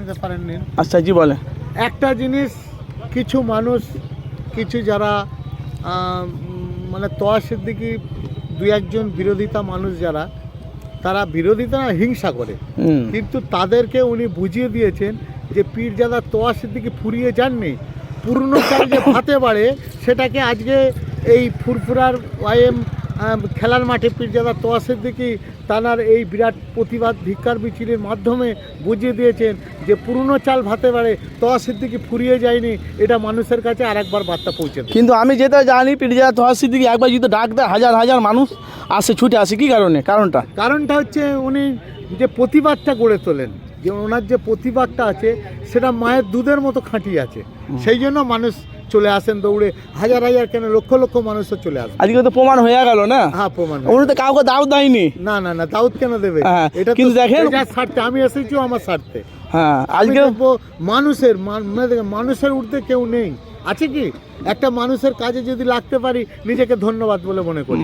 নিতে পারেননি। আচ্ছা জি বলে। একটা জিনিস, কিছু মানুষ, কিছু যারা মানে তোয়া সিদ্দিকী দুই একজন বিরোধিতা মানুষ যারা, তারা বিরোধিতা না, হিংসা করে, কিন্তু তাদেরকে উনি বুঝিয়ে দিয়েছেন যে পীরজাদা তোয়া সিদ্দিকী ফুরিয়ে যাননি। পুরনো চাল যে ভাতে বাড়ে, সেটাকে আজকে এই ফুরফুরার ওয়াইএম খেলার মাঠে পীরজাদা তোয়া সিদ্দিকী তানার এই বিরাট প্রতিবাদ ধিক্কার মিছিলের মাধ্যমে বুঝিয়ে দিয়েছেন যে পুরনো চাল ভাতে বাড়ে, তোয়া সিদ্দিকী ফুরিয়ে যায়নি। এটা মানুষের কাছে আরেকবার বার্তা পৌঁছে দেয়। কিন্তু আমি যেটা জানি পীরজাদা তোয়া সিদ্দিকী একবার যদি ডাক দেয় হাজার হাজার মানুষ আসে, ছুটে আসে। কি কারণে? কারণটা হচ্ছে উনি যে প্রতিবাদটা গড়ে তোলেন, যে ওনার যে প্রতিবাদটা আছে সেটা মায়ের দুধের মতো খাঁটি আছে, সেই জন্য মানুষ চলে আসেন দৌড়ে, হাজার হাজার কেন লক্ষ লক্ষ মানুষও চলে আসে। আজকে তো প্রমাণ হয়ে গেল না? হ্যাঁ, প্রমাণ। উনি তো কাউকে দাওয়াত দেয়নি। না না না, দাউদ কেন দেবে? এটা কিন্তু দেখেন স্বার্থে আমি এসেছি, আমার স্বার্থে। হ্যাঁ, আজকে মানুষের ঊর্ধ্বে কেউ নেই। আছে কি? একটা মানুষের কাজে যদি লাগতে পারি, নিজেকে ধন্যবাদ বলে মনে করি।